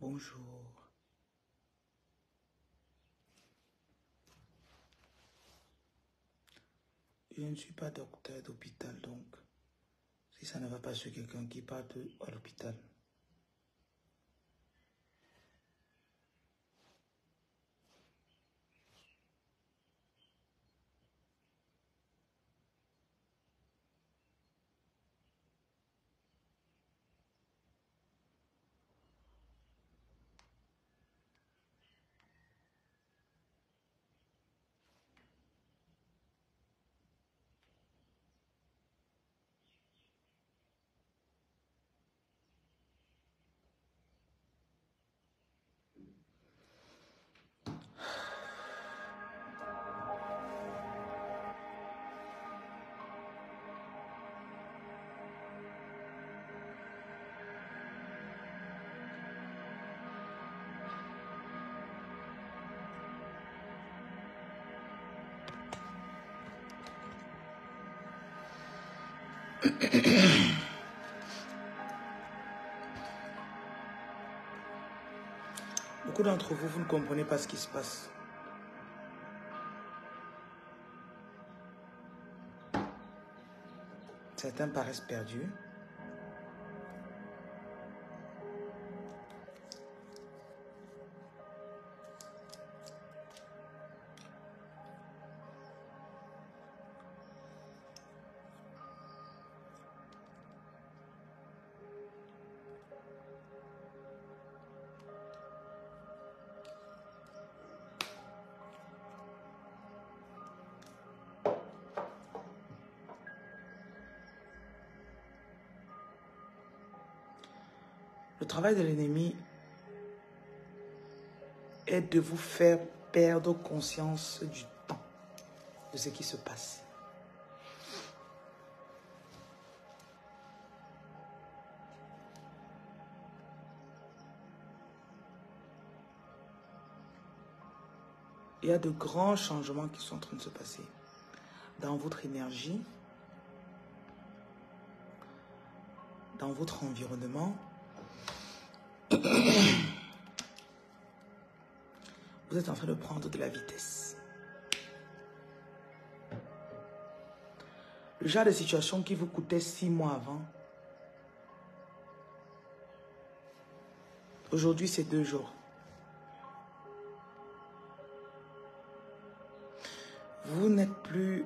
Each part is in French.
Bonjour. Je ne suis pas docteur d'hôpital, donc si ça ne va pas sur quelqu'un qui part à l'hôpital. Beaucoup d'entre vous, vous ne comprenez pas ce qui se passe. Certains paraissent perdus. Le travail de l'ennemi est de vous faire perdre conscience du temps, de ce qui se passe. Il y a de grands changements qui sont en train de se passer dans votre énergie, dans votre environnement. Vous êtes en train de prendre de la vitesse. Le genre de situation qui vous coûtait 6 mois avant, aujourd'hui c'est 2 jours. Vous n'êtes plus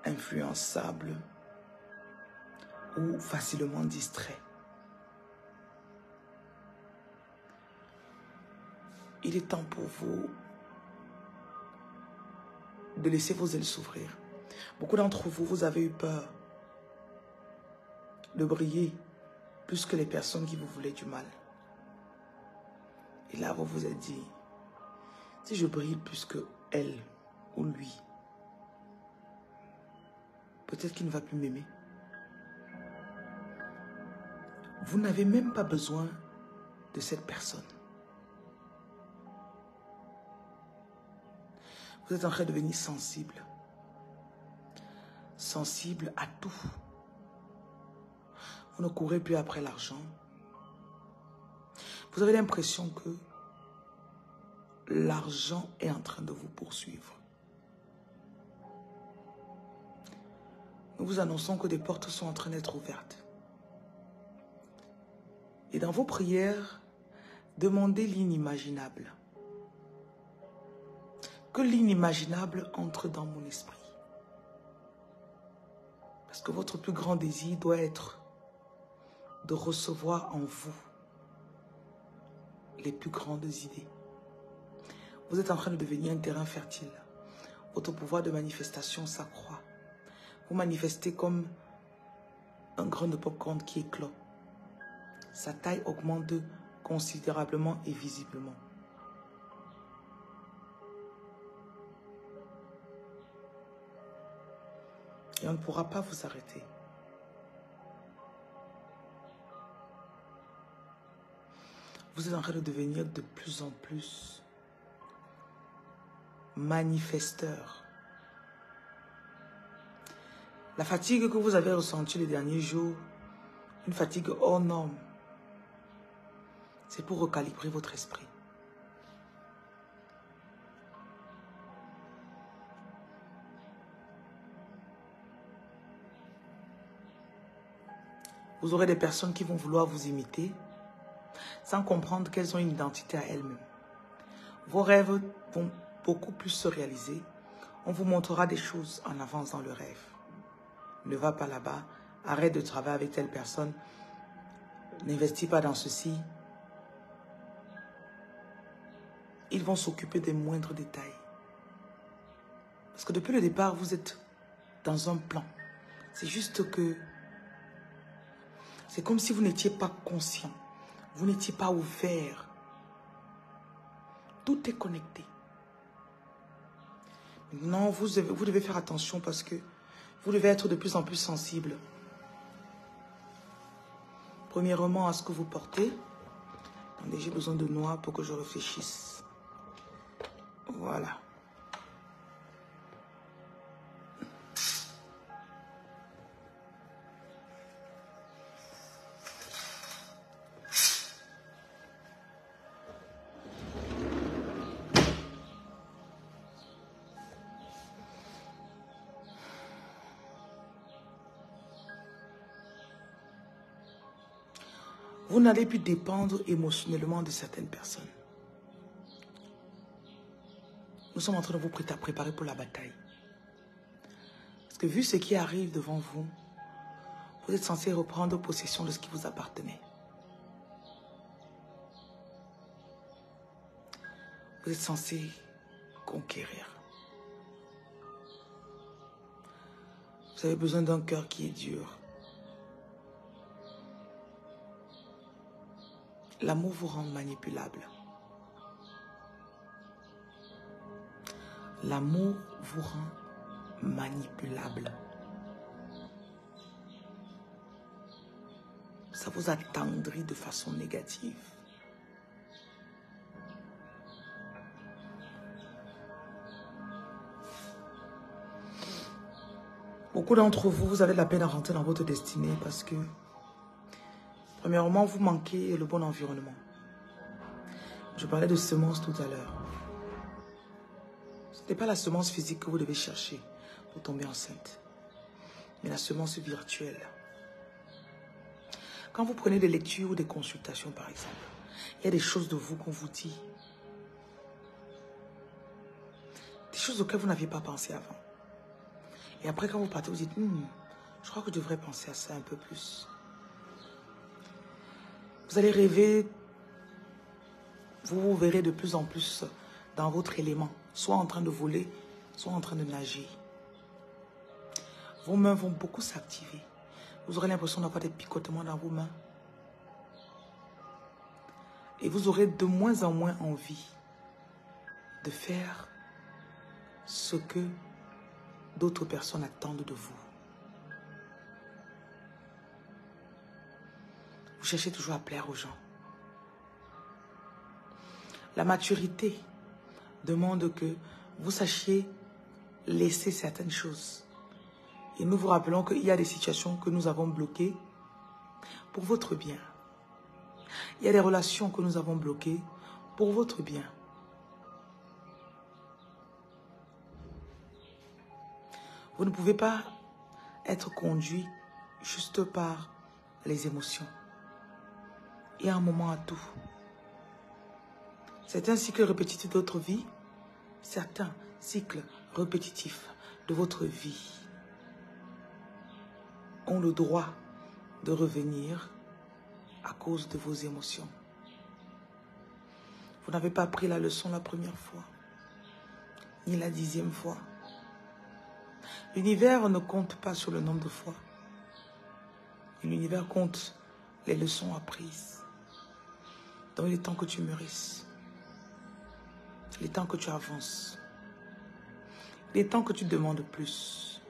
influençable ou facilement distrait. Il est temps pour vous de laisser vos ailes s'ouvrir. Beaucoup d'entre vous, vous avez eu peur de briller plus que les personnes qui vous voulaient du mal. Et là, vous vous êtes dit, si je brille plus que elle ou lui, peut-être qu'il ne va plus m'aimer. Vous n'avez même pas besoin de cette personne. Vous êtes en train de devenir sensible. Sensible à tout. Vous ne courez plus après l'argent. Vous avez l'impression que l'argent est en train de vous poursuivre. Nous vous annonçons que des portes sont en train d'être ouvertes. Et dans vos prières, demandez l'inimaginable. Que l'inimaginable entre dans mon esprit. Parce que votre plus grand désir doit être de recevoir en vous les plus grandes idées. Vous êtes en train de devenir un terrain fertile. Votre pouvoir de manifestation s'accroît. Vous manifestez comme un grain de popcorn qui éclot. Sa taille augmente considérablement et visiblement. Et on ne pourra pas vous arrêter. Vous êtes en train de devenir de plus en plus manifesteur. La fatigue que vous avez ressentie les derniers jours, une fatigue hors norme, C'est pour recalibrer votre esprit. Vous aurez des personnes qui vont vouloir vous imiter sans comprendre qu'elles ont une identité à elles-mêmes. Vos rêves vont beaucoup plus se réaliser. On vous montrera des choses en avance dans le rêve. Ne va pas là-bas. Arrête de travailler avec telle personne. N'investis pas dans ceci. Ils vont s'occuper des moindres détails. Parce que depuis le départ, vous êtes dans un plan. C'est juste que c'est comme si vous n'étiez pas conscient. Vous n'étiez pas ouvert. Tout est connecté. Maintenant, vous devez faire attention parce que vous devez être de plus en plus sensible. Premièrement, à ce que vous portez. Attendez, j'ai besoin de noix pour que je réfléchisse. Voilà. Vous n'allez plus dépendre émotionnellement de certaines personnes. Nous sommes en train de vous préparer pour la bataille. Parce que vu ce qui arrive devant vous, vous êtes censé reprendre possession de ce qui vous appartenait. Vous êtes censé conquérir. Vous avez besoin d'un cœur qui est dur. L'amour vous rend manipulable. L'amour vous rend manipulable. Ça vous attendrit de façon négative. Beaucoup d'entre vous, vous avez de la peine à rentrer dans votre destinée parce que, premièrement, vous manquez le bon environnement. Je parlais de semences tout à l'heure. Ce n'est pas la semence physique que vous devez chercher pour tomber enceinte, mais la semence virtuelle. Quand vous prenez des lectures ou des consultations, par exemple, il y a des choses de vous qu'on vous dit. Des choses auxquelles vous n'aviez pas pensé avant. Et après, quand vous partez, vous dites, je crois que je devrais penser à ça un peu plus. Vous allez rêver, vous vous verrez de plus en plus dans votre élément, soit en train de voler, soit en train de nager. Vos mains vont beaucoup s'activer. Vous aurez l'impression d'avoir des picotements dans vos mains. Et vous aurez de moins en moins envie de faire ce que d'autres personnes attendent de vous. Vous cherchez toujours à plaire aux gens. La maturité demande que vous sachiez laisser certaines choses. Et nous vous rappelons qu'il y a des situations que nous avons bloquées pour votre bien. Il y a des relations que nous avons bloquées pour votre bien. Vous ne pouvez pas être conduit juste par les émotions. Il y a un moment à tout. Certains cycles répétitifs de votre vie, certains cycles répétitifs de votre vie ont le droit de revenir à cause de vos émotions. Vous n'avez pas appris la leçon la première fois, ni la 10e fois. L'univers ne compte pas sur le nombre de fois. L'univers compte les leçons apprises. Donc il est temps que tu mûrisses. Il est temps que tu avances. Il est temps que tu demandes plus.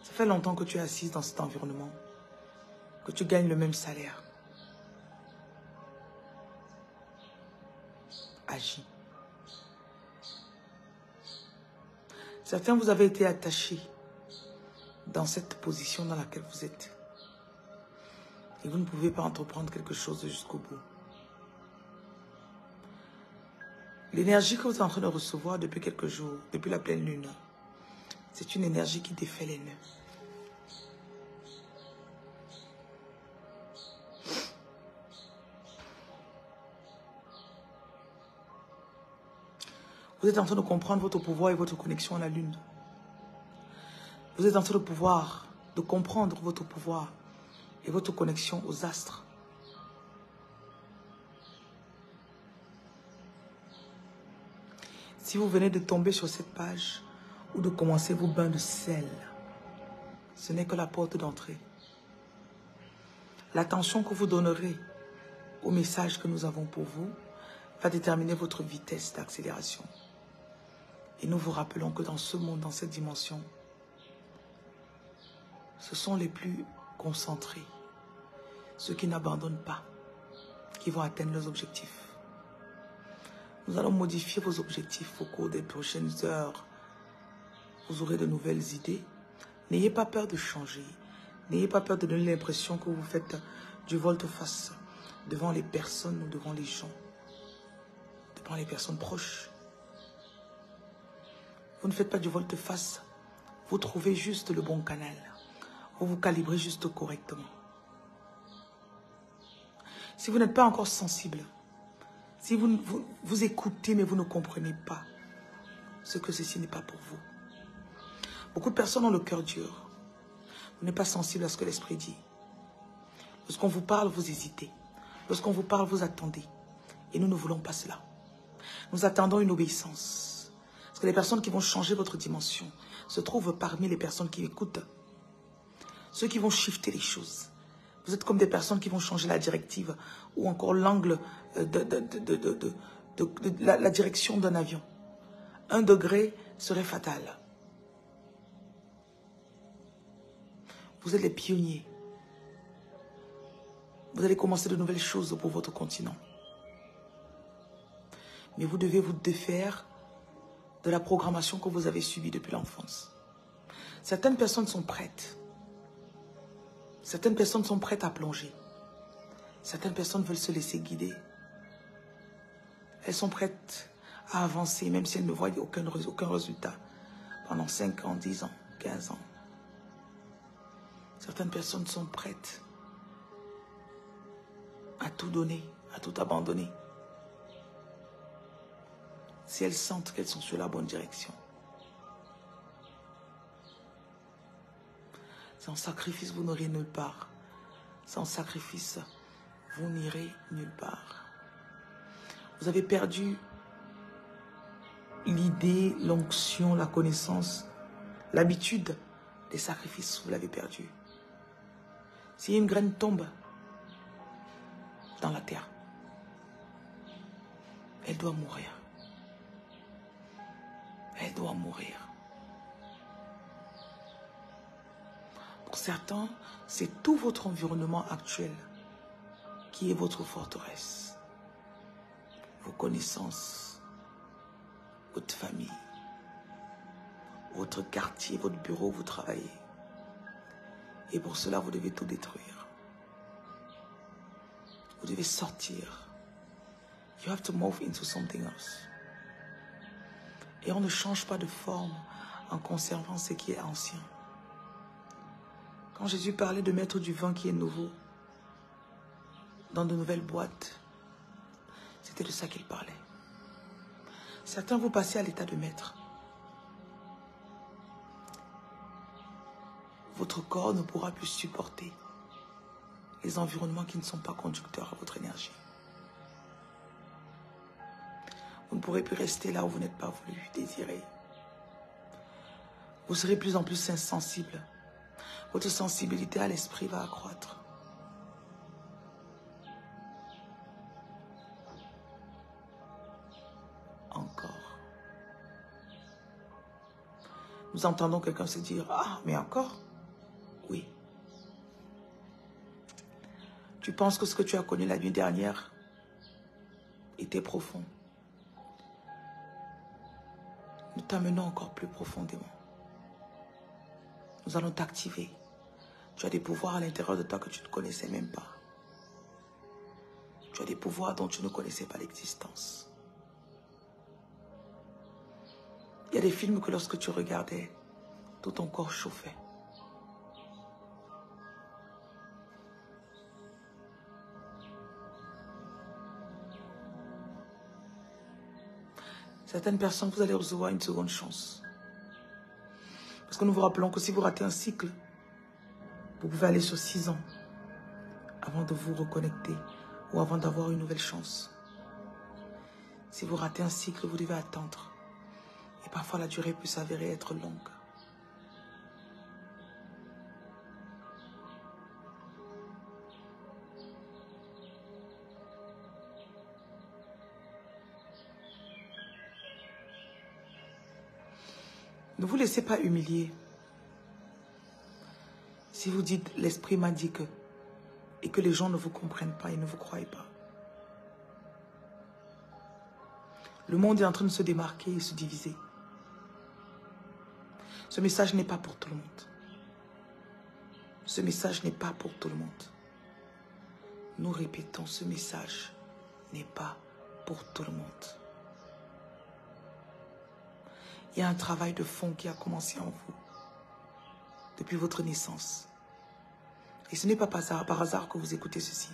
Ça fait longtemps que tu es assise dans cet environnement, que tu gagnes le même salaire. Agis. Certains, vous avez été attachés dans cette position dans laquelle vous êtes. Et vous ne pouvez pas entreprendre quelque chose jusqu'au bout. L'énergie que vous êtes en train de recevoir depuis quelques jours, depuis la pleine lune, c'est une énergie qui défait les nœuds. Vous êtes en train de comprendre votre pouvoir et votre connexion à la lune. Vous êtes en train de comprendre votre pouvoir et votre connexion aux astres. Si vous venez de tomber sur cette page ou de commencer vos bains de sel, ce n'est que la porte d'entrée. L'attention que vous donnerez au message que nous avons pour vous va déterminer votre vitesse d'accélération. Et nous vous rappelons que dans ce monde, dans cette dimension, ce sont les plus concentrés, ceux qui n'abandonnent pas, qui vont atteindre leurs objectifs. Nous allons modifier vos objectifs au cours des prochaines heures. Vous aurez de nouvelles idées. N'ayez pas peur de changer. N'ayez pas peur de donner l'impression que vous faites du volte-face devant les personnes ou devant les gens, devant les personnes proches. Vous ne faites pas du volte-face. Vous trouvez juste le bon canal. Vous vous calibrez juste correctement. Si vous n'êtes pas encore sensible, si vous écoutez mais vous ne comprenez pas ce que ceci n'est pas pour vous. Beaucoup de personnes ont le cœur dur. Vous n'êtes pas sensible à ce que l'esprit dit. Lorsqu'on vous parle, vous hésitez. Lorsqu'on vous parle, vous attendez. Et nous ne voulons pas cela. Nous attendons une obéissance. Parce que les personnes qui vont changer votre dimension se trouvent parmi les personnes qui écoutent. Ceux qui vont shifter les choses. Vous êtes comme des personnes qui vont changer la directive ou encore l'angle la direction d'un avion. 1 degré serait fatal. Vous êtes les pionniers. Vous allez commencer de nouvelles choses pour votre continent. Mais vous devez vous défaire de la programmation que vous avez subie depuis l'enfance. Certaines personnes sont prêtes. Certaines personnes sont prêtes à plonger. Certaines personnes veulent se laisser guider. Elles sont prêtes à avancer, même si elles ne voient aucun résultat. Pendant 5 ans, 10 ans, 15 ans. Certaines personnes sont prêtes à tout donner, à tout abandonner. Si elles sentent qu'elles sont sur la bonne direction. Sans sacrifice, vous n'irez nulle part. Sans sacrifice, vous n'irez nulle part. Vous avez perdu l'idée, l'onction, la connaissance, l'habitude des sacrifices. Vous l'avez perdu. Si une graine tombe dans la terre, elle doit mourir. Elle doit mourir. Pour certains, c'est tout votre environnement actuel qui est votre forteresse. Vos connaissances, votre famille, votre quartier, votre bureau où vous travaillez. Et pour cela, vous devez tout détruire. Vous devez sortir. You have to move into something else. Et on ne change pas de forme en conservant ce qui est ancien. Quand Jésus parlait de mettre du vin qui est nouveau dans de nouvelles boîtes, c'était de ça qu'il parlait. Certains vous passez à l'état de maître. Votre corps ne pourra plus supporter les environnements qui ne sont pas conducteurs à votre énergie. Vous ne pourrez plus rester là où vous n'êtes pas voulu, désiré. Vous serez de plus en plus insensible. Votre sensibilité à l'esprit va accroître. Encore. Nous entendons quelqu'un se dire, ah, mais encore? Oui. Tu penses que ce que tu as connu la nuit dernière était profond. Nous t'amenons encore plus profondément. Nous allons t'activer. Tu as des pouvoirs à l'intérieur de toi que tu ne connaissais même pas. Tu as des pouvoirs dont tu ne connaissais pas l'existence. Il y a des films que lorsque tu regardais, tout ton corps chauffait. Certaines personnes, vous allez recevoir une seconde chance. Parce que nous vous rappelons que si vous ratez un cycle, vous pouvez aller sur 6 ans avant de vous reconnecter ou avant d'avoir une nouvelle chance. Si vous ratez un cycle, vous devez attendre. Et parfois, la durée peut s'avérer être longue. Ne vous laissez pas humilier. Si vous dites, l'esprit m'a dit que, et que les gens ne vous comprennent pas et ne vous croient pas. Le monde est en train de se démarquer et se diviser. Ce message n'est pas pour tout le monde. Ce message n'est pas pour tout le monde. Nous répétons, ce message n'est pas pour tout le monde. Il y a un travail de fond qui a commencé en vous depuis votre naissance. Et ce n'est pas par hasard que vous écoutez ceci.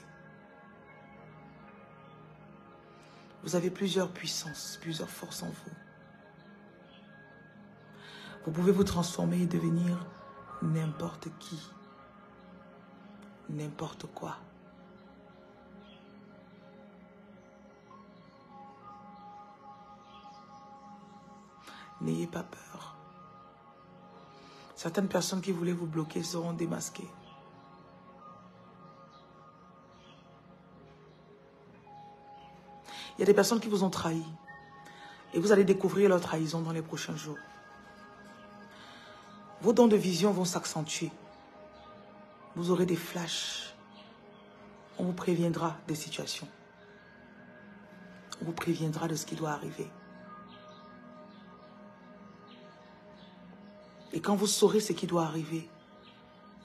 Vous avez plusieurs puissances, plusieurs forces en vous. Vous pouvez vous transformer et devenir n'importe qui, n'importe quoi. N'ayez pas peur. Certaines personnes qui voulaient vous bloquer seront démasquées. Il y a des personnes qui vous ont trahi. Et vous allez découvrir leur trahison dans les prochains jours. Vos dons de vision vont s'accentuer. Vous aurez des flashs. On vous préviendra des situations. On vous préviendra de ce qui doit arriver. Et quand vous saurez ce qui doit arriver,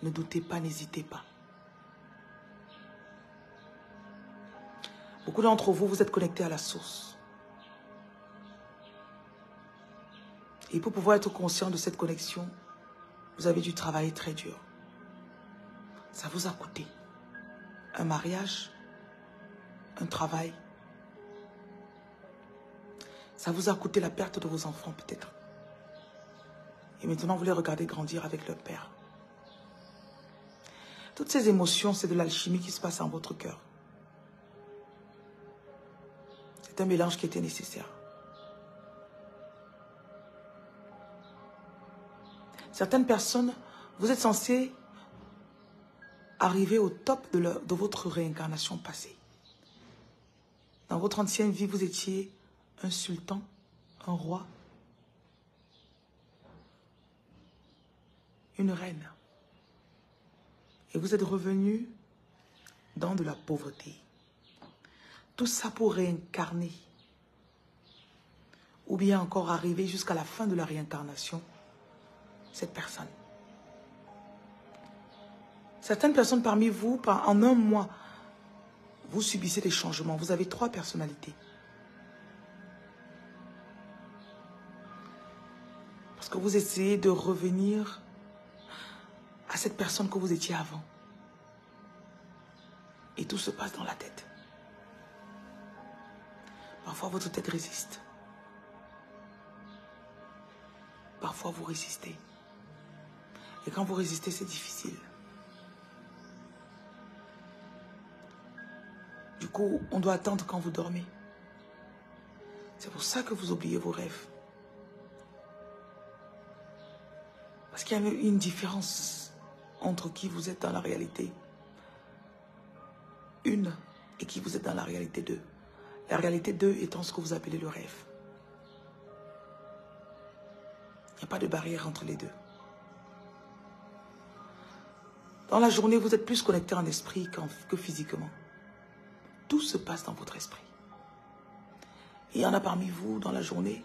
ne doutez pas, n'hésitez pas. Beaucoup d'entre vous, vous êtes connectés à la source. Et pour pouvoir être conscient de cette connexion, vous avez dû travailler très dur. Ça vous a coûté un mariage, un travail. Ça vous a coûté la perte de vos enfants peut-être. Et maintenant, vous les regardez grandir avec leur père. Toutes ces émotions, c'est de l'alchimie qui se passe en votre cœur. C'est un mélange qui était nécessaire. Certaines personnes, vous êtes censés arriver au top de votre réincarnation passée. Dans votre ancienne vie, vous étiez un sultan, un roi, une reine. Et vous êtes revenu dans de la pauvreté. Tout ça pour réincarner. Ou bien encore arriver jusqu'à la fin de la réincarnation, cette personne. Certaines personnes parmi vous, en un mois, vous subissez des changements. Vous avez 3 personnalités. Parce que vous essayez de revenir à cette personne que vous étiez avant. Et tout se passe dans la tête. Parfois, votre tête résiste. Parfois, vous résistez. Et quand vous résistez, c'est difficile. Du coup, on doit attendre quand vous dormez. C'est pour ça que vous oubliez vos rêves. Parce qu'il y a une différence entre qui vous êtes dans la réalité 1 et qui vous êtes dans la réalité 2. La réalité 2 étant ce que vous appelez le rêve. Il n'y a pas de barrière entre les deux. Dans la journée, vous êtes plus connecté en esprit que physiquement. Tout se passe dans votre esprit. Et il y en a parmi vous, dans la journée,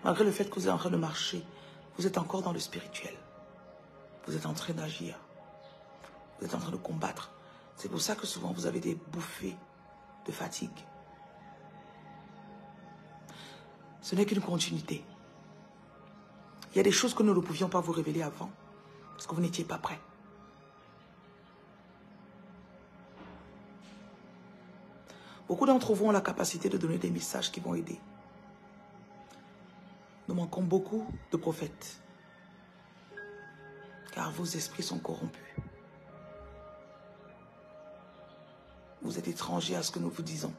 malgré le fait que vous êtes en train de marcher, vous êtes encore dans le spirituel. Vous êtes en train d'agir. Vous êtes en train de combattre. C'est pour ça que souvent vous avez des bouffées de fatigue. Ce n'est qu'une continuité. Il y a des choses que nous ne pouvions pas vous révéler avant, parce que vous n'étiez pas prêts. Beaucoup d'entre vous ont la capacité de donner des messages qui vont aider. Nous manquons beaucoup de prophètes, car vos esprits sont corrompus. Vous êtes étrangers à ce que nous vous disons.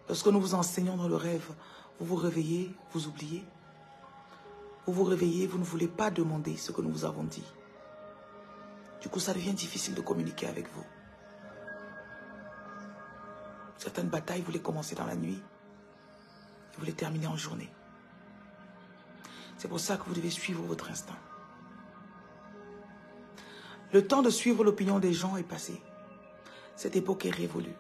Lorsque nous vous enseignons dans le rêve, vous vous réveillez, vous oubliez. Vous vous réveillez, vous ne voulez pas demander ce que nous vous avons dit. Du coup, ça devient difficile de communiquer avec vous. Certaines batailles, vous les commencez dans la nuit et vous les terminez en journée. C'est pour ça que vous devez suivre votre instinct. Le temps de suivre l'opinion des gens est passé. Cette époque est révolue.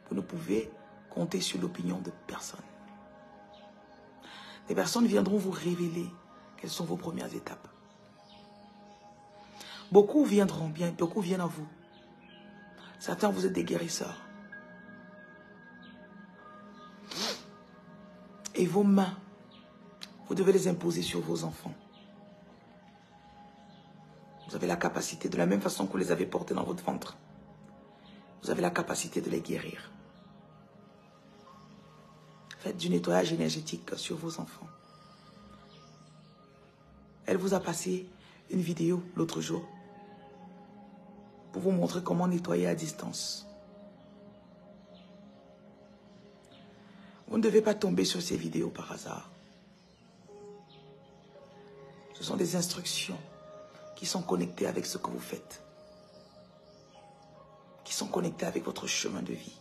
Vous ne pouvez compter sur l'opinion de personne. Des personnes viendront vous révéler quelles sont vos premières étapes. Beaucoup viendront bien, beaucoup viennent à vous. Certains, vous êtes des guérisseurs. Et vos mains, vous devez les imposer sur vos enfants. Vous avez la capacité, de la même façon que vous les avez portés dans votre ventre, vous avez la capacité de les guérir. Faites du nettoyage énergétique sur vos enfants. Elle vous a passé une vidéo l'autre jour pour vous montrer comment nettoyer à distance. Vous ne devez pas tomber sur ces vidéos par hasard. Ce sont des instructions qui sont connectées avec ce que vous faites, qui sont connectées avec votre chemin de vie.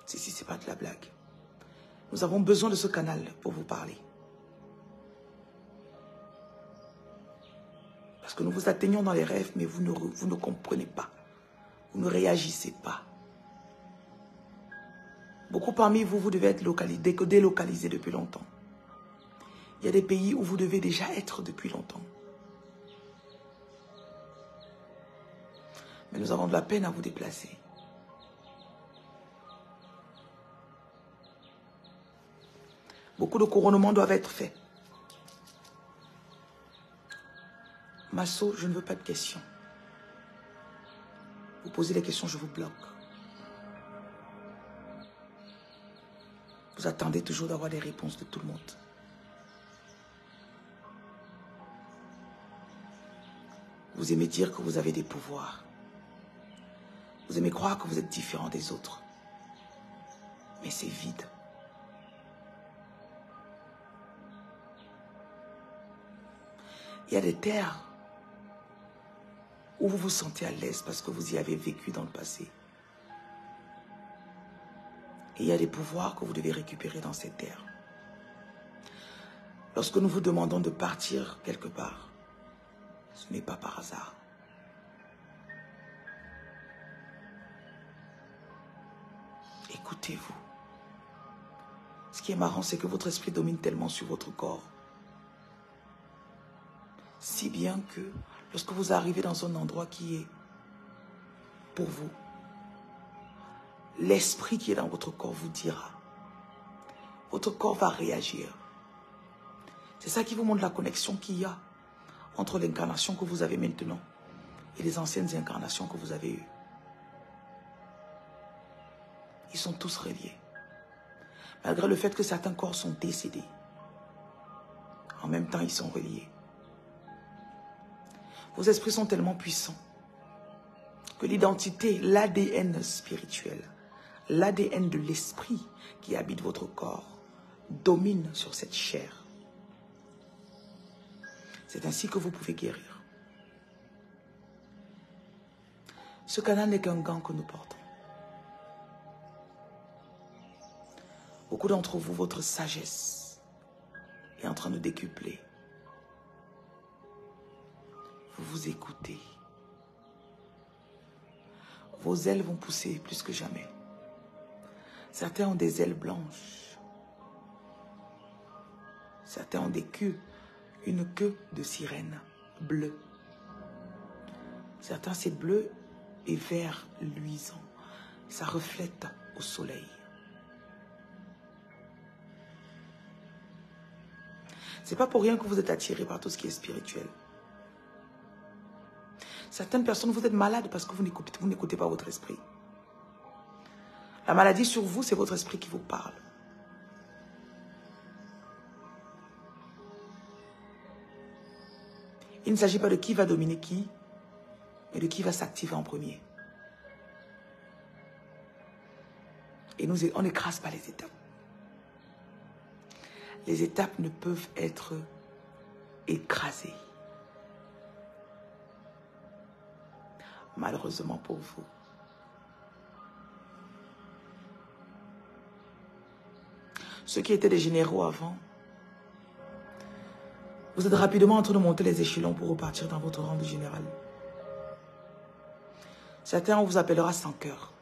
Ce n'est pas de la blague. Nous avons besoin de ce canal pour vous parler. Parce que nous vous atteignons dans les rêves, mais vous ne comprenez pas. Vous ne réagissez pas. Beaucoup parmi vous, vous devez être délocalisés depuis longtemps. Il y a des pays où vous devez déjà être depuis longtemps. Mais nous avons de la peine à vous déplacer. Beaucoup de couronnements doivent être faits. Masso, je ne veux pas de questions. Vous posez des questions, je vous bloque. Vous attendez toujours d'avoir des réponses de tout le monde. Vous aimez dire que vous avez des pouvoirs. Vous aimez croire que vous êtes différent des autres. Mais c'est vide. Il y a des terres où vous vous sentez à l'aise parce que vous y avez vécu dans le passé. Et il y a des pouvoirs que vous devez récupérer dans ces terres. Lorsque nous vous demandons de partir quelque part, ce n'est pas par hasard. Écoutez-vous. Ce qui est marrant, c'est que votre esprit domine tellement sur votre corps. Si bien que lorsque vous arrivez dans un endroit qui est pour vous, l'esprit qui est dans votre corps vous dira. Votre corps va réagir. C'est ça qui vous montre la connexion qu'il y a entre l'incarnation que vous avez maintenant et les anciennes incarnations que vous avez eues. Ils sont tous reliés. Malgré le fait que certains corps sont décédés, en même temps ils sont reliés. Vos esprits sont tellement puissants que l'identité, l'ADN spirituel, l'ADN de l'esprit qui habite votre corps domine sur cette chair. C'est ainsi que vous pouvez guérir. Ce canal n'est qu'un gant que nous portons. Beaucoup d'entre vous, votre sagesse est en train de décupler. Vous vous écoutez. Vos ailes vont pousser plus que jamais. Certains ont des ailes blanches. Certains ont des queues, une queue de sirène bleue. Certains, c'est bleu et vert luisant. Ça reflète au soleil. C'est pas pour rien que vous êtes attiré par tout ce qui est spirituel. Certaines personnes, vous êtes malades parce que vous n'écoutez pas votre esprit. La maladie sur vous, c'est votre esprit qui vous parle. Il ne s'agit pas de qui va dominer qui, mais de qui va s'activer en premier. Et on n'écrase pas les étapes. Les étapes ne peuvent être écrasées. Malheureusement pour vous. Ceux qui étaient des généraux avant, vous êtes rapidement en train de monter les échelons pour repartir dans votre rang de général. Certains, on vous appellera sans cœur.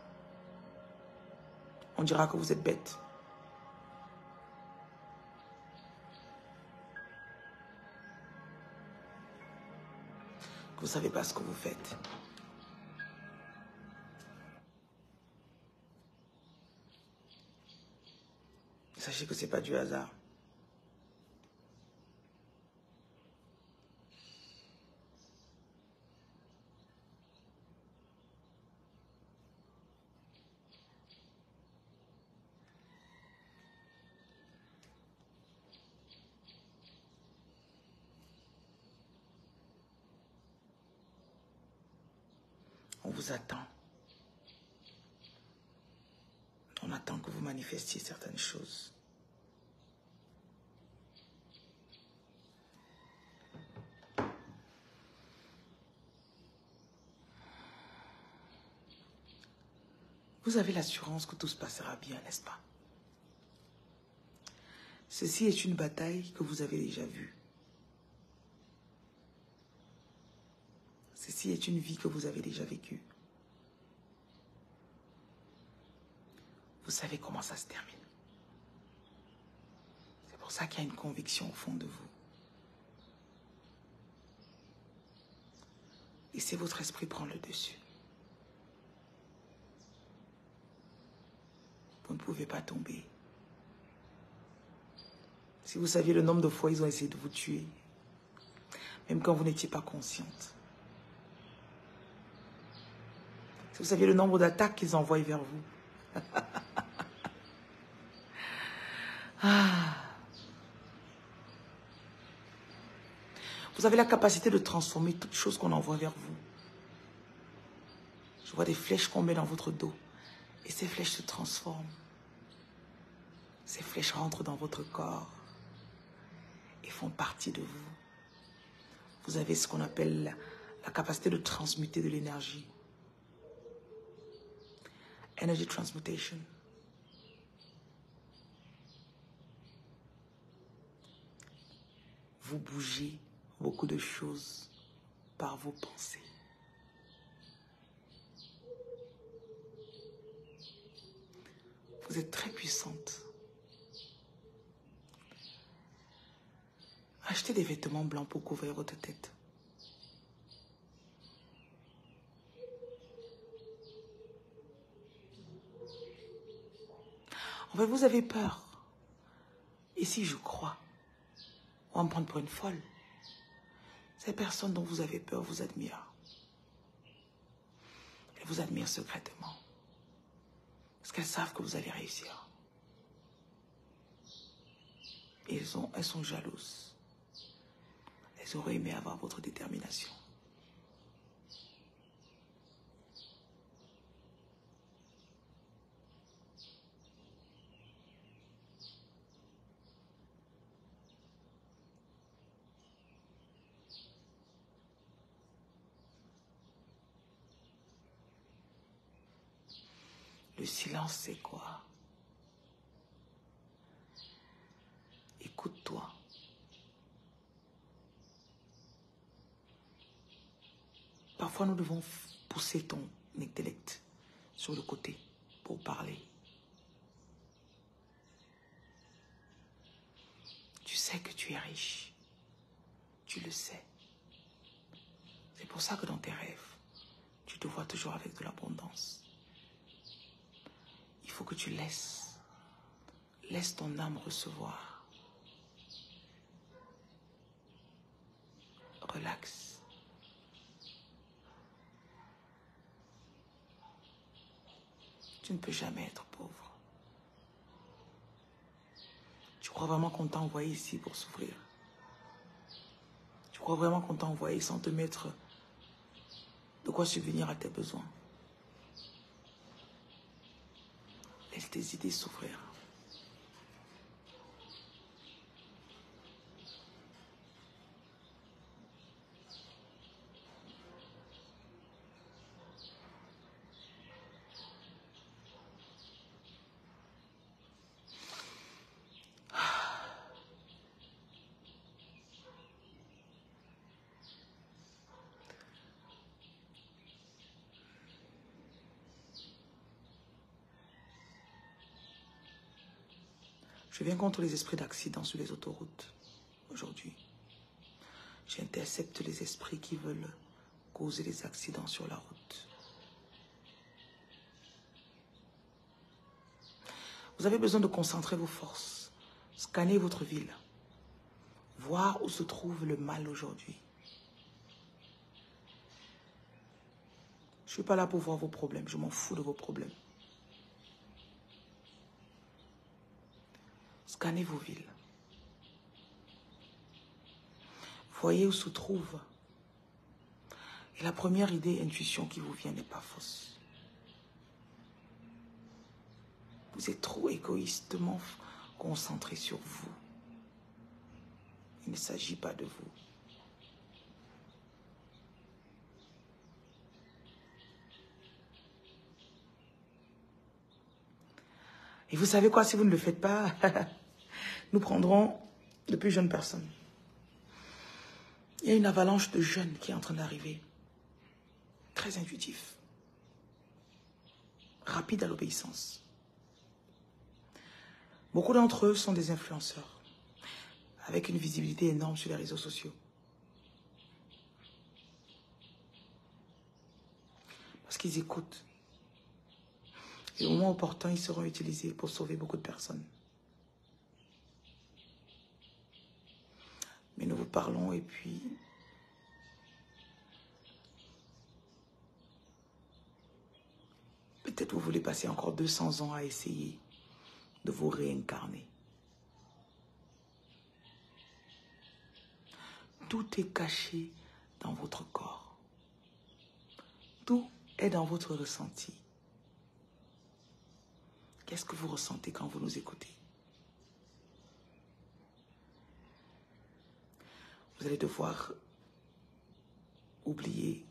On dira que vous êtes bête. Que vous ne savez pas ce que vous faites. Sachez que ce n'est pas du hasard. On vous attend. On attend que vous manifestiez certaines choses. Vous avez l'assurance que tout se passera bien, n'est-ce pas? Ceci est une bataille que vous avez déjà vue. Ceci est une vie que vous avez déjà vécue. Vous savez comment ça se termine. C'est pour ça qu'il y a une conviction au fond de vous. Laissez votre esprit prendre le dessus. Vous ne pouvez pas tomber. Si vous saviez le nombre de fois ils ont essayé de vous tuer, même quand vous n'étiez pas consciente. Si vous saviez le nombre d'attaques qu'ils envoient vers vous. Ah. Vous avez la capacité de transformer toute chose qu'on envoie vers vous. Je vois des flèches qu'on met dans votre dos. Et ces flèches se transforment. Ces flèches rentrent dans votre corps et font partie de vous. Vous avez ce qu'on appelle la capacité de transmuter de l'énergie. Energy transmutation. Vous bougez beaucoup de choses par vos pensées. Vous êtes très puissante. Achetez des vêtements blancs pour couvrir votre tête. En fait, vous avez peur. Et si je crois, on va me prendre pour une folle. Ces personnes dont vous avez peur vous admirent. Elles vous admirent secrètement. Parce qu'elles savent que vous allez réussir. Et elles sont jalouses. Elles auraient aimé avoir votre détermination. Le silence, c'est quoi? Écoute-toi. Parfois, nous devons pousser ton intellect sur le côté pour parler. Tu sais que tu es riche. Tu le sais. C'est pour ça que dans tes rêves, tu te vois toujours avec de l'abondance. Il faut que tu laisses ton âme recevoir. Relax. Tu ne peux jamais être pauvre. Tu crois vraiment qu'on t'a envoyé ici pour souffrir? Tu crois vraiment qu'on t'a envoyé sans te mettre de quoi subvenir à tes besoins? Laisse tes idées s'ouvrir. Je viens contre les esprits d'accident sur les autoroutes aujourd'hui. J'intercepte les esprits qui veulent causer des accidents sur la route. Vous avez besoin de concentrer vos forces, scanner votre ville, voir où se trouve le mal aujourd'hui. Je ne suis pas là pour voir vos problèmes, je m'en fous de vos problèmes. Scannez vos villes. Voyez où se trouve. Et la première idée, intuition qui vous vient n'est pas fausse. Vous êtes trop égoïstement concentré sur vous. Il ne s'agit pas de vous. Et vous savez quoi, si vous ne le faites pas, nous prendrons de plus jeunes personnes. Il y a une avalanche de jeunes qui est en train d'arriver. Très intuitif. Rapide à l'obéissance. Beaucoup d'entre eux sont des influenceurs. Avec une visibilité énorme sur les réseaux sociaux. Parce qu'ils écoutent. Et au moment opportun, ils seront utilisés pour sauver beaucoup de personnes. Mais nous vous parlons et puis... peut-être vous voulez passer encore 200 ans à essayer de vous réincarner. Tout est caché dans votre corps. Tout est dans votre ressenti. Qu'est-ce que vous ressentez quand vous nous écoutez? Vous allez devoir oublier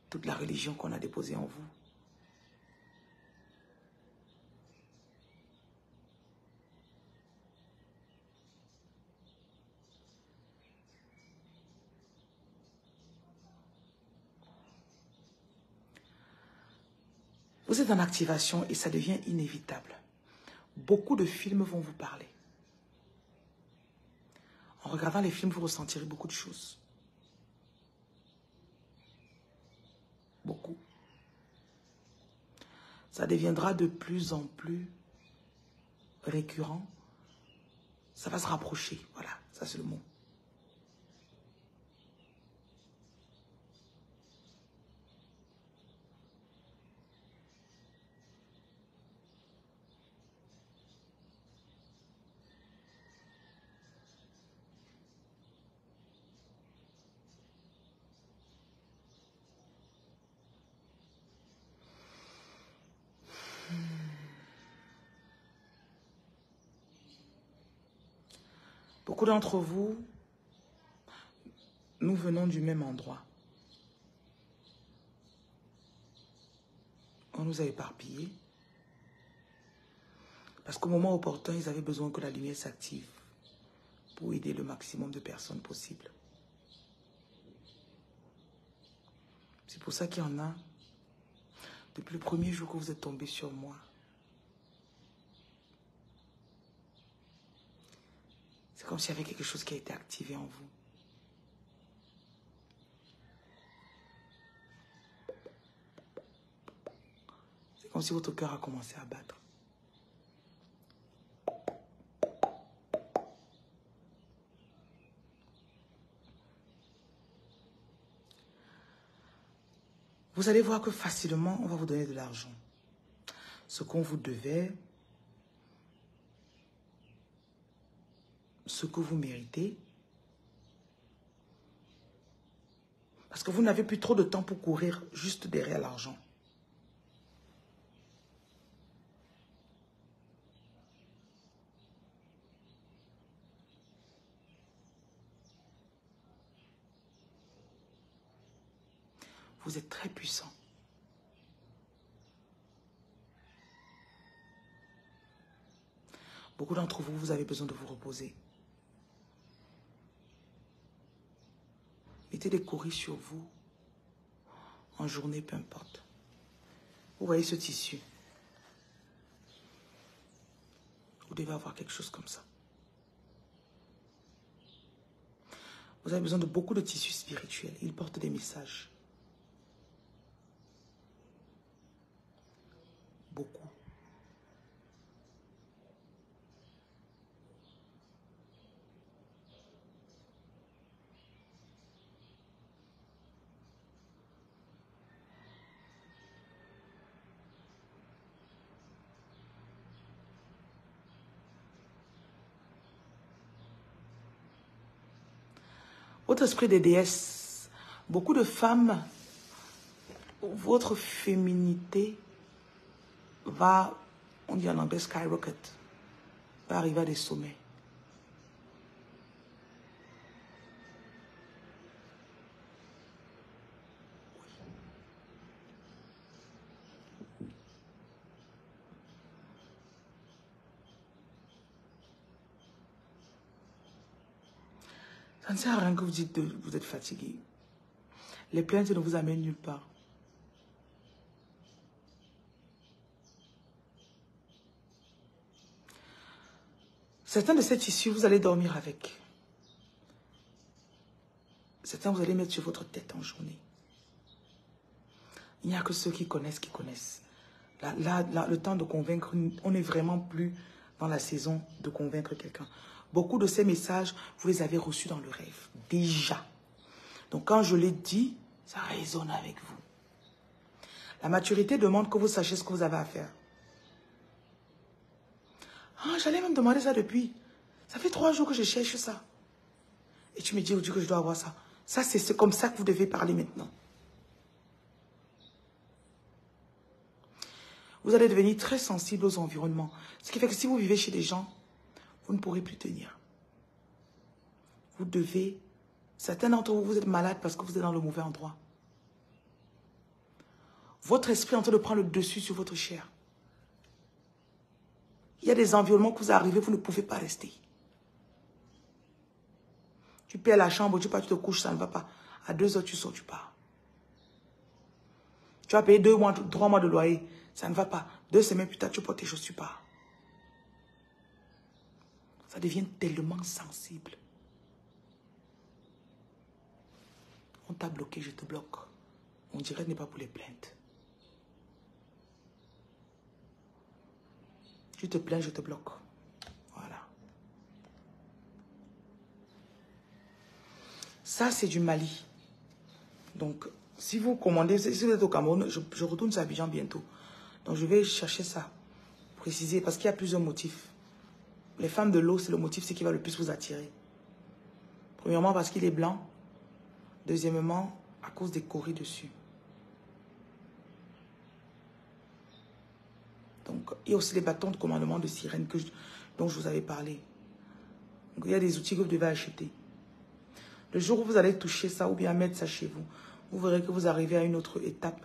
toute la religion qu'on a déposée en vous. Vous êtes en activation et ça devient inévitable. Beaucoup de films vont vous parler. En regardant les films, vous ressentirez beaucoup de choses. Beaucoup. Ça deviendra de plus en plus récurrent. Ça va se rapprocher. Voilà, ça c'est le mot. Beaucoup d'entre vous, nous venons du même endroit. On nous a éparpillés. Parce qu'au moment opportun, ils avaient besoin que la lumière s'active pour aider le maximum de personnes possible. C'est pour ça qu'il y en a, depuis le premier jour que vous êtes tombés sur moi, c'est comme s'il y avait quelque chose qui a été activé en vous. C'est comme si votre cœur a commencé à battre. Vous allez voir que facilement, on va vous donner de l'argent. Ce qu'on vous devait, ce que vous méritez. Parce que vous n'avez plus trop de temps pour courir juste derrière l'argent. Vous êtes très puissant. Beaucoup d'entre vous, vous avez besoin de vous reposer. Mettez des courriers sur vous, en journée, peu importe. Vous voyez ce tissu. Vous devez avoir quelque chose comme ça. Vous avez besoin de beaucoup de tissus spirituels. Ils portent des messages. Beaucoup. Votre esprit des déesses, beaucoup de femmes, votre féminité va, on dit en anglais skyrocket, va arriver à des sommets. Ça ne sert à rien que vous dites que vous êtes fatigué. Les plaintes ne vous amènent nulle part. Certains de ces tissus, vous allez dormir avec. Certains, vous allez mettre sur votre tête en journée. Il n'y a que ceux qui connaissent qui connaissent. Là, le temps de convaincre, on n'est vraiment plus dans la saison de convaincre quelqu'un. Beaucoup de ces messages, vous les avez reçus dans le rêve, déjà. Donc quand je les dis, ça résonne avec vous. La maturité demande que vous sachiez ce que vous avez à faire. Ah, j'allais même demander ça depuis. Ça fait 3 jours que je cherche ça. Et tu me dis aujourd'hui que je dois avoir ça. Ça, c'est comme ça que vous devez parler maintenant. Vous allez devenir très sensible aux environnements. Ce qui fait que si vous vivez chez des gens, vous ne pourrez plus tenir. Vous devez... Certains d'entre vous, vous êtes malades parce que vous êtes dans le mauvais endroit. Votre esprit est en train de prendre le dessus sur votre chair. Il y a des environnements que vous arrivez, vous ne pouvez pas rester. Tu paies la chambre, tu pars, tu te couches, ça ne va pas. À 2 heures, tu sors, tu pars. Tu as payé 2 mois, 3 mois de loyer, ça ne va pas. 2 semaines plus tard, tu portes tes choses, tu pars. Ça devient tellement sensible. On t'a bloqué, je te bloque. On dirait que ce n'est pas pour les plaintes. Tu te plains, je te bloque. Voilà. Ça, c'est du Mali. Donc, si vous commandez, si vous êtes au Cameroun, je retourne sur Abidjan bientôt. Donc, je vais chercher ça. Préciser, parce qu'il y a plusieurs motifs. Les femmes de l'eau, c'est le motif, c'est qui va le plus vous attirer. Premièrement, parce qu'il est blanc. Deuxièmement, à cause des coris dessus. Donc, il y a aussi les bâtons de commandement de sirène dont je vous avais parlé. Donc, il y a des outils que vous devez acheter. Le jour où vous allez toucher ça ou bien mettre ça chez vous, vous verrez que vous arrivez à une autre étape.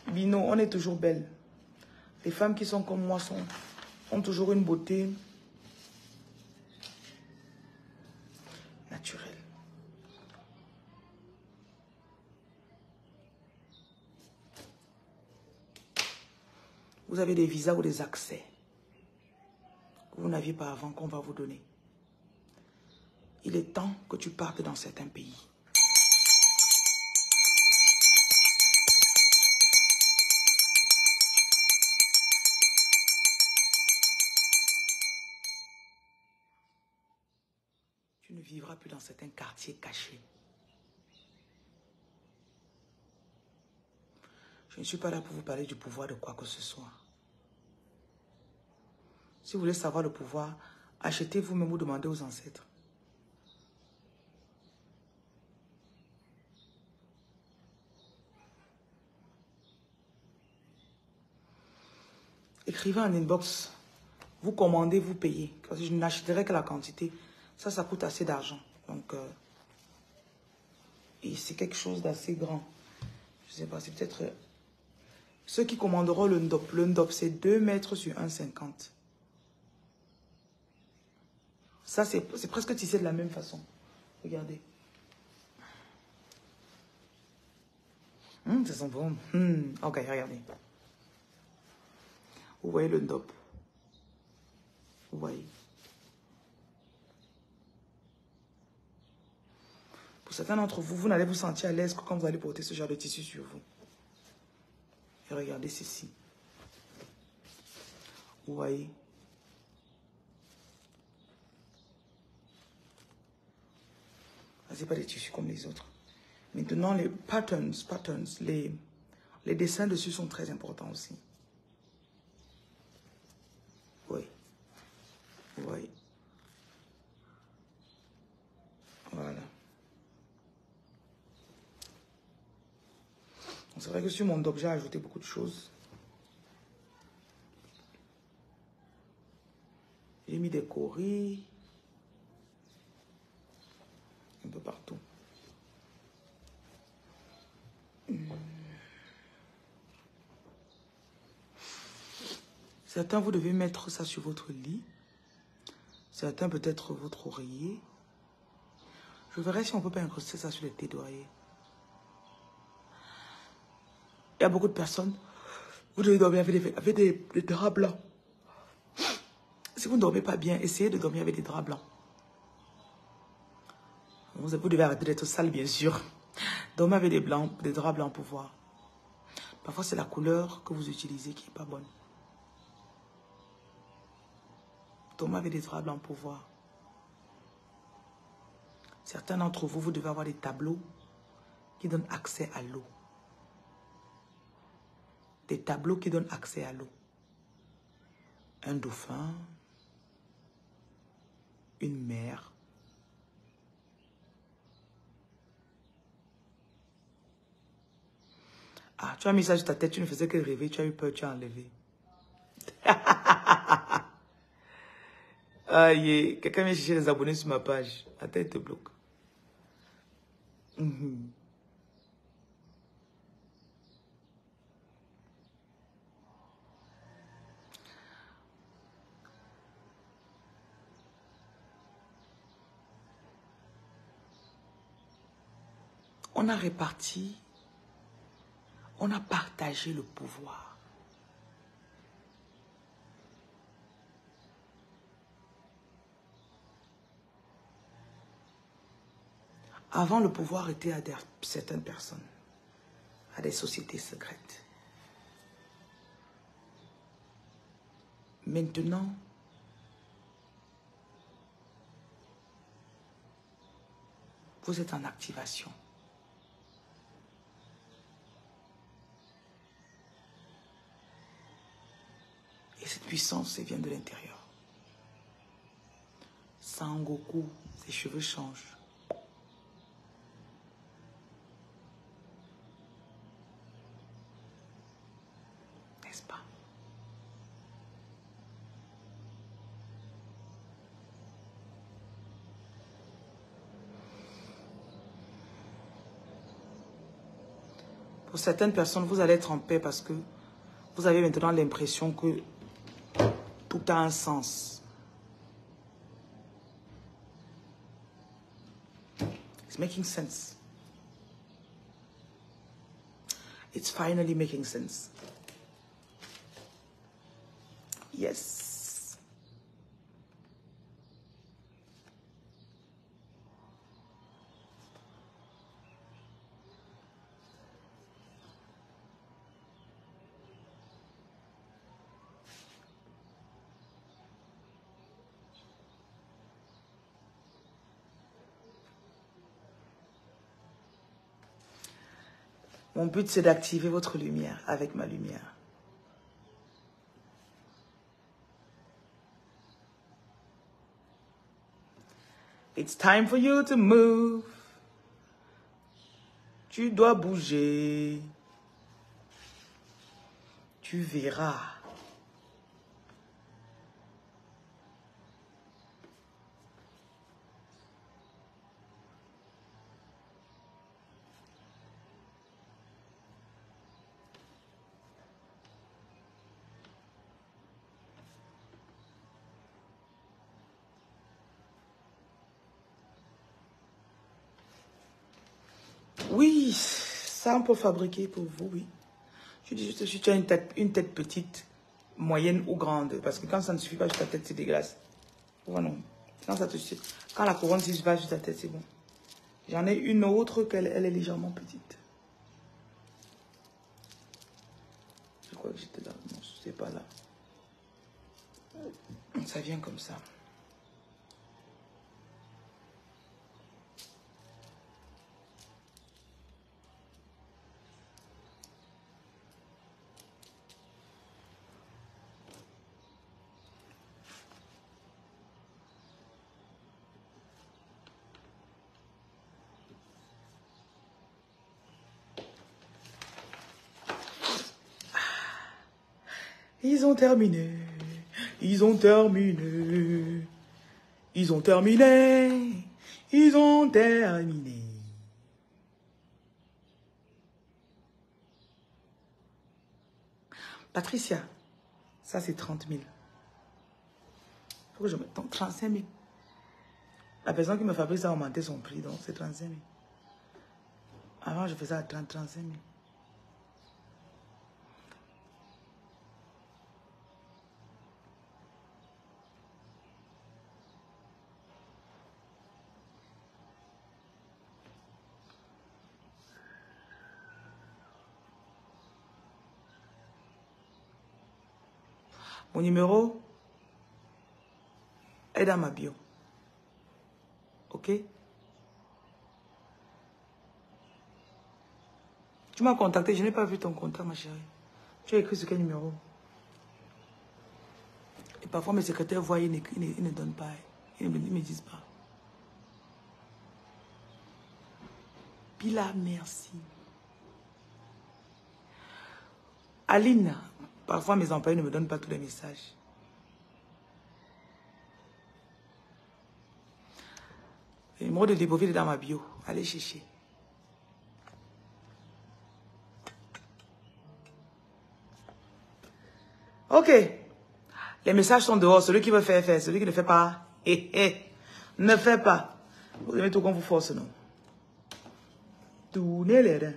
Bino, on est toujours belle. Les femmes qui sont comme moi ont toujours une beauté naturelle. Vous avez des visas ou des accès que vous n'aviez pas avant qu'on va vous donner. Il est temps que tu partes dans certains pays. Tu ne vivras plus dans certains quartiers cachés. Je ne suis pas là pour vous parler du pouvoir de quoi que ce soit. Si vous voulez savoir le pouvoir, achetez vous-même ou demandez aux ancêtres. Écrivez en inbox. Vous commandez, vous payez. Parce que je n'achèterai que la quantité. Ça coûte assez d'argent. Donc, et c'est quelque chose d'assez grand. Je ne sais pas, c'est peut-être... Ceux qui commanderont le ndop. Le ndop, c'est 2 mètres sur 1,50. Ça, c'est presque tissé de la même façon. Regardez. Ça sent bon. Ok, regardez. Vous voyez le ndop. Vous voyez. Pour certains d'entre vous, vous n'allez vous sentir à l'aise que quand vous allez porter ce genre de tissu sur vous. Et regardez ceci. Vous voyez. Ce n'est pas des tissus comme les autres. Maintenant, les patterns, les dessins dessus sont très importants aussi. Oui. Oui. Voilà. C'est vrai que sur mon dos, j'ai ajouté beaucoup de choses. J'ai mis des coris. Un peu partout. Certains, vous devez mettre ça sur votre lit. Certains, peut-être votre oreiller. Je verrai si on peut pas incruster ça sur les têtes d'oreiller. Il y a beaucoup de personnes. Vous devez dormir avec des draps blancs. Si vous ne dormez pas bien, essayez de dormir avec des draps blancs. Vous devez arrêter d'être sale, bien sûr. Dormez avec des draps blancs pour voir. Parfois, c'est la couleur que vous utilisez qui n'est pas bonne. Dormez avec des draps blancs pour voir. Certains d'entre vous, vous devez avoir des tableaux qui donnent accès à l'eau. Des tableaux qui donnent accès à l'eau. Un dauphin. Une mer. Ah, tu as mis ça sur ta tête, tu ne faisais que rêver, tu as eu peur, tu as enlevé. Aïe, quelqu'un vient chercher les abonnés sur ma page. La tête te bloque. On a réparti, on a partagé le pouvoir. Avant, le pouvoir était à certaines personnes, à des sociétés secrètes. Maintenant, vous êtes en activation. Et cette puissance, elle vient de l'intérieur. Sangoku, ses cheveux changent. N'est-ce pas? Pour certaines personnes, vous allez être en paix parce que vous avez maintenant l'impression que tout a un sens. It's making sense. It's finally making sense. Yes. Mon but, c'est d'activer votre lumière avec ma lumière. It's time for you to move. Tu dois bouger. Tu verras. Oui, ça on peut fabriquer pour vous, oui. Je dis juste si tu as une tête petite, moyenne ou grande. Parce que quand ça ne suffit pas sur ta tête, c'est dégueulasse. Voilà. Quand ça te suffit. Quand la couronne suffit pas sur ta tête, c'est bon. J'en ai une autre qu'elle est légèrement petite. Je crois que j'étais là. Non, c'est pas là. Ça vient comme ça. Ils ont terminé. Ils ont terminé. Ils ont terminé. Ils ont terminé. Patricia, ça c'est 30 000. Il faut que je mette 35 000. La personne qui me fabrique ça a augmenté son prix, donc c'est 35 000. Avant, je faisais à 35 000. Mon numéro est dans ma bio. Ok? Tu m'as contacté, je n'ai pas vu ton contact, ma chérie. Tu as écrit sur quel numéro? Et parfois, mes secrétaires voient, ils ne donnent pas. Ils ne me disent pas. Pila, merci. Aline, parfois mes employés ne me donnent pas tous les messages. Le numéro de Libreville est dans ma bio. Allez chercher. Ok. Les messages sont dehors. Celui qui veut faire, fait. Celui qui ne fait pas, ne fait pas. Vous aimez tout qu'on vous force, non? Tournez les reins.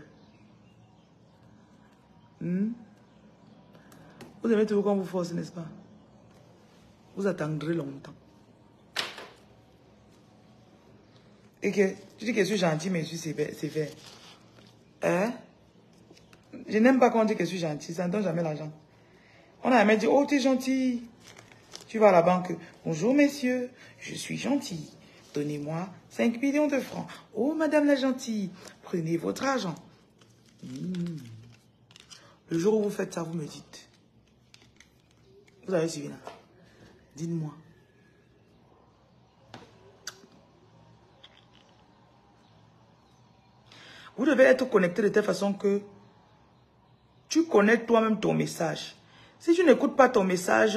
Vous aimez tout qu'on vous force, n'est-ce pas? Vous attendrez longtemps. Et que tu dis que je suis gentil, mais je suis sévère. Hein? Je n'aime pas quand on dit que je suis gentil. Ça ne donne jamais l'argent. On a jamais dit, oh, tu es gentil. Tu vas à la banque. Bonjour, messieurs. Je suis gentil. Donnez-moi 5 millions de francs. Oh, madame la gentille. Prenez votre argent. Le jour où vous faites ça, vous me dites. Vous avez suivi là? Dites-moi. Vous devez être connecté de telle façon que tu connais toi-même ton message. Si tu n'écoutes pas ton message,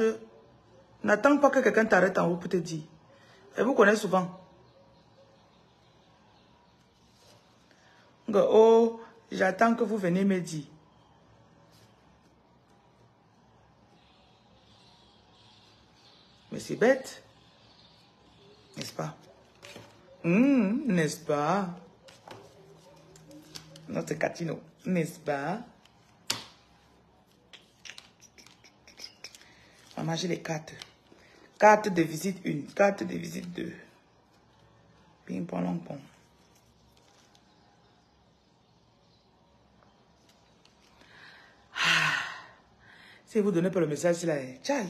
n'attends pas que quelqu'un t'arrête en haut pour te dire. Et vous connaissez souvent. Oh, j'attends que vous veniez me dire. Mais c'est bête. N'est-ce pas? N'est-ce pas? Notre Catino. N'est-ce pas? On va manger les cartes. Carte de visite 1, carte de visite 2. Ping pong long pong. Si vous ne donnez pas le message, c'est là. Tchai.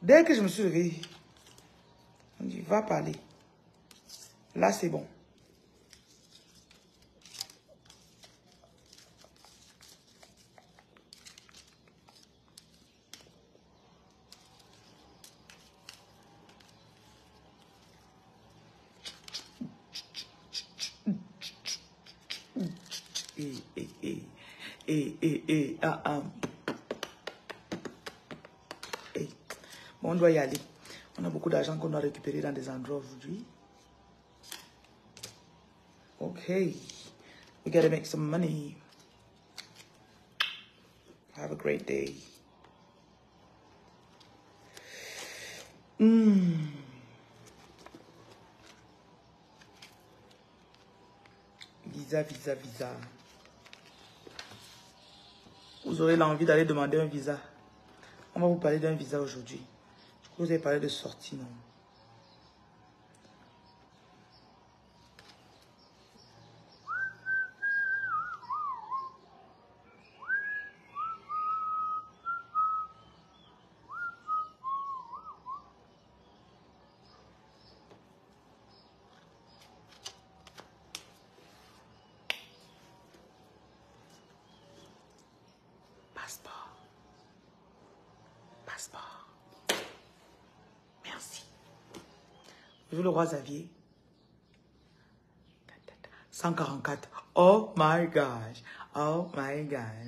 Dès que je me suis réveillée, on dit, va parler. Là, c'est bon. Bon, on doit y aller. On a beaucoup d'argent qu'on doit récupérer dans des endroits aujourd'hui. Okay. We gotta make some money. Have a great day. Visa, visa, visa. Vous aurez l'envie d'aller demander un visa. On va vous parler d'un visa aujourd'hui. Je crois que vous avez parlé de sortie, non? Passeport. Passeport. Merci. Je le roi Xavier. 144. Oh my gosh. Oh my gosh.